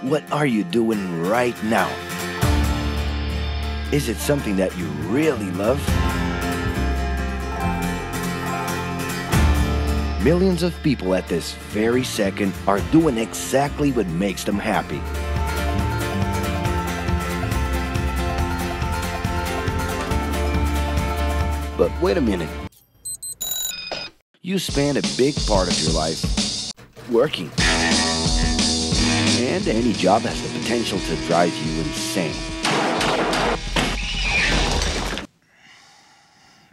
What are you doing right now? Is it something that you really love? Millions of people at this very second are doing exactly what makes them happy. But wait a minute. You spend a big part of your life working. And any job has the potential to drive you insane.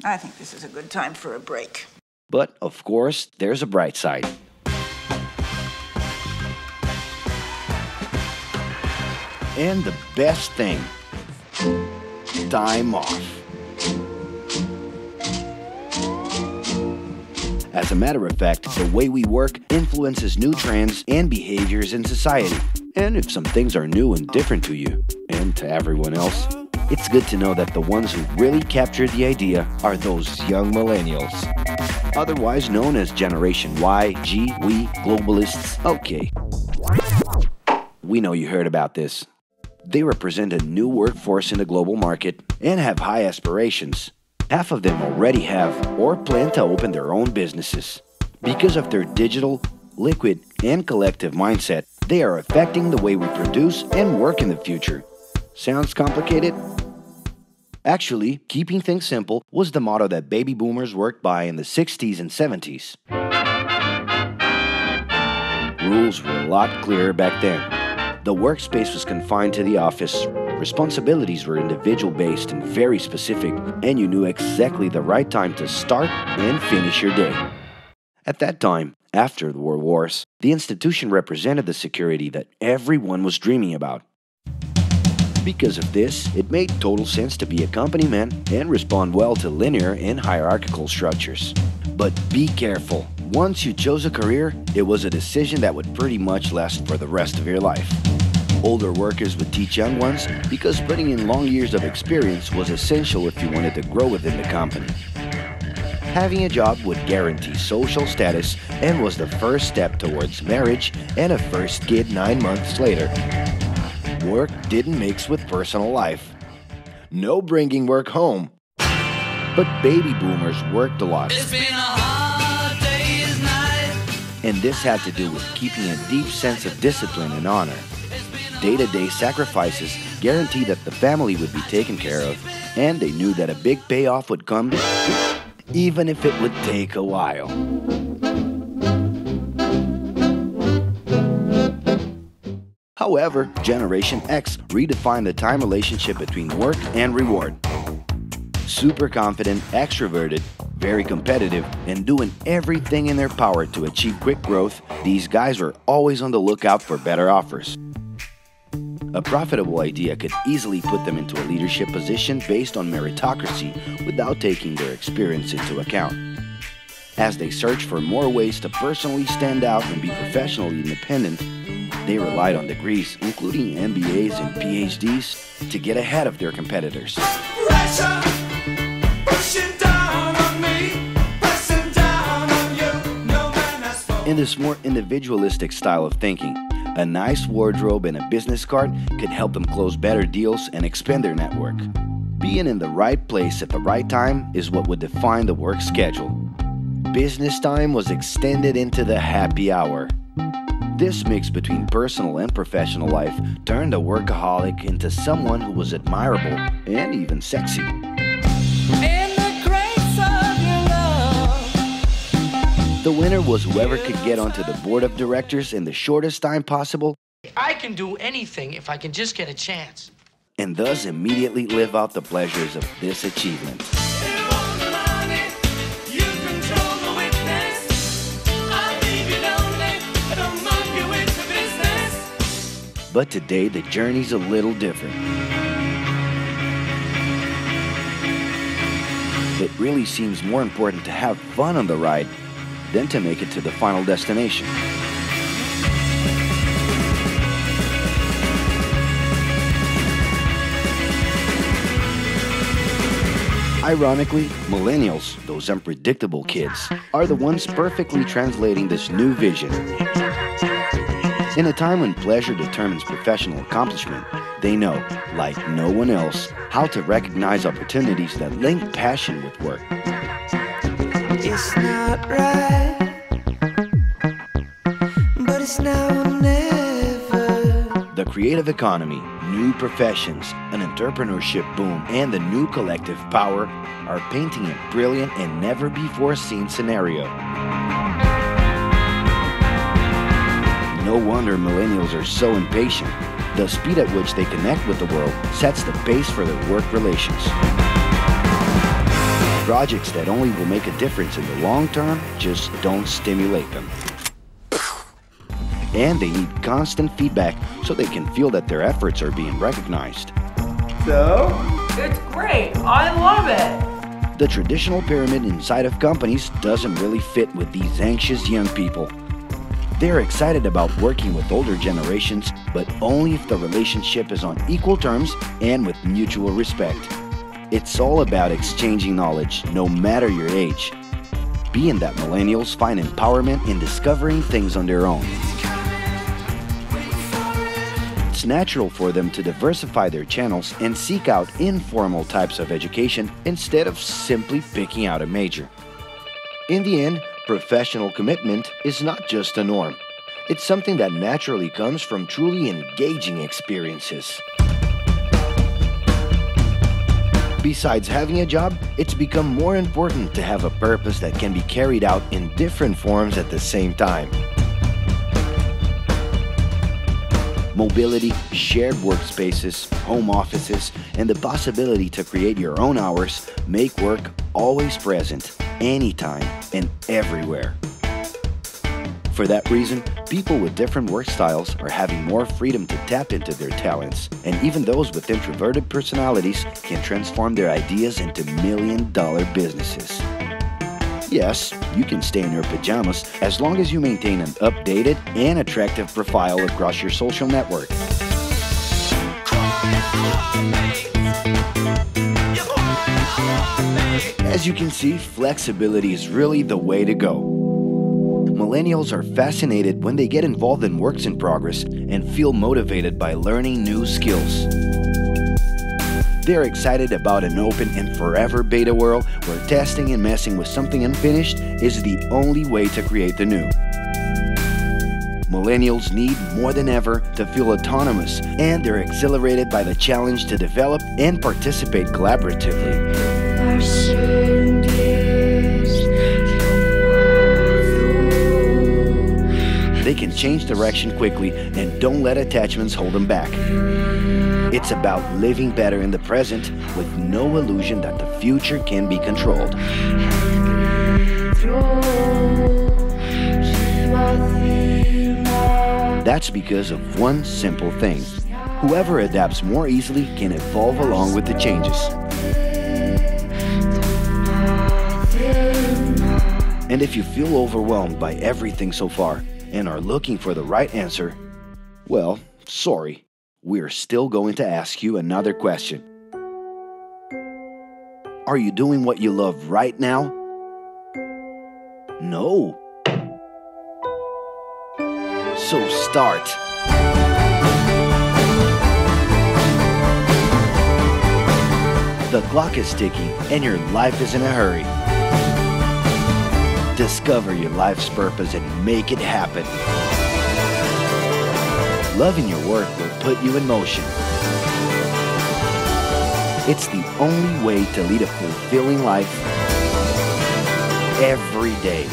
I think this is a good time for a break. But, of course, there's a bright side. And the best thing, time off. As a matter of fact, the way we work influences new trends and behaviors in society. And if some things are new and different to you, and to everyone else, it's good to know that the ones who really captured the idea are those young millennials. Otherwise known as Generation Y, G, we, globalists. Okay. We know you heard about this. They represent a new workforce in the global market and have high aspirations. Half of them already have or plan to open their own businesses. Because of their digital, liquid, and collective mindset, they are affecting the way we produce and work in the future. Sounds complicated? Actually, keeping things simple was the motto that baby boomers worked by in the 60s and 70s. Rules were a lot clearer back then. The workspace was confined to the office, responsibilities were individual-based and very specific, and you knew exactly the right time to start and finish your day. At that time, after the World Wars, the institution represented the security that everyone was dreaming about. Because of this, it made total sense to be a company man and respond well to linear and hierarchical structures. But be careful. Once you chose a career, it was a decision that would pretty much last for the rest of your life. Older workers would teach young ones because putting in long years of experience was essential if you wanted to grow within the company. Having a job would guarantee social status and was the first step towards marriage and a first kid 9 months later. Work didn't mix with personal life. No bringing work home. But baby boomers worked a lot. It's been a hard day's night. And this had to do with keeping a deep sense of discipline and honor. Day-to-day sacrifices guaranteed that the family would be taken care of, and they knew that a big payoff would come, even if it would take a while. However, Generation X redefined the time relationship between work and reward. Super confident, extroverted, very competitive, and doing everything in their power to achieve quick growth, these guys were always on the lookout for better offers. A profitable idea could easily put them into a leadership position based on meritocracy without taking their experience into account. As they searched for more ways to personally stand out and be professionally independent, they relied on degrees, including MBAs and PhDs, to get ahead of their competitors. Pressure, pushing down on me, pressing down on you. No man has spoken. In this more individualistic style of thinking, a nice wardrobe and a business card could help them close better deals and expand their network. Being in the right place at the right time is what would define the work schedule. Business time was extended into the happy hour. This mix between personal and professional life turned a workaholic into someone who was admirable and even sexy. In the grace of your love. The winner was whoever could get onto the board of directors in the shortest time possible I can do anything if I can just get a chance. and thus immediately live out the pleasures of this achievement. You want the money, you control the witness. I leave you lonely, I don't monkey with the business. But today the journey's a little different. It really seems more important to have fun on the ride than to make it to the final destination. Ironically, millennials, those unpredictable kids, are the ones perfectly translating this new vision. In a time when pleasure determines professional accomplishment, they know, like no one else, how to recognize opportunities that link passion with work. It's not right, but it's now or never. The creative economy, new professions, an entrepreneurship boom, and the new collective power are painting a brilliant and never-before-seen scenario. No wonder millennials are so impatient. The speed at which they connect with the world sets the pace for their work relations. Projects that only will make a difference in the long term just don't stimulate them. And they need constant feedback so they can feel that their efforts are being recognized. So? It's great. I love it. The traditional pyramid inside of companies doesn't really fit with these anxious young people. They're excited about working with older generations, but only if the relationship is on equal terms and with mutual respect. It's all about exchanging knowledge, no matter your age. Being that millennials find empowerment in discovering things on their own. It's natural for them to diversify their channels and seek out informal types of education instead of simply picking out a major. In the end, professional commitment is not just a norm. It's something that naturally comes from truly engaging experiences. Besides having a job, it's become more important to have a purpose that can be carried out in different forms at the same time. Mobility, shared workspaces, home offices, and the possibility to create your own hours make work always present, anytime and everywhere. For that reason, people with different work styles are having more freedom to tap into their talents, and even those with introverted personalities can transform their ideas into million-dollar businesses. Yes, you can stay in your pajamas as long as you maintain an updated and attractive profile across your social network. As you can see, flexibility is really the way to go. Millennials are fascinated when they get involved in works in progress and feel motivated by learning new skills. They're excited about an open and forever beta world where testing and messing with something unfinished is the only way to create the new. Millennials need more than ever to feel autonomous, and they're exhilarated by the challenge to develop and participate collaboratively. They can change direction quickly and don't let attachments hold them back. It's about living better in the present with no illusion that the future can be controlled. That's because of one simple thing. Whoever adapts more easily can evolve along with the changes. And if you feel overwhelmed by everything so far and are looking for the right answer, well, sorry, we're still going to ask you another question. Are you doing what you love right now? No. So start. The clock is ticking and your life is in a hurry. Discover your life's purpose and make it happen. Loving your work will put you in motion. It's the only way to lead a fulfilling life every day.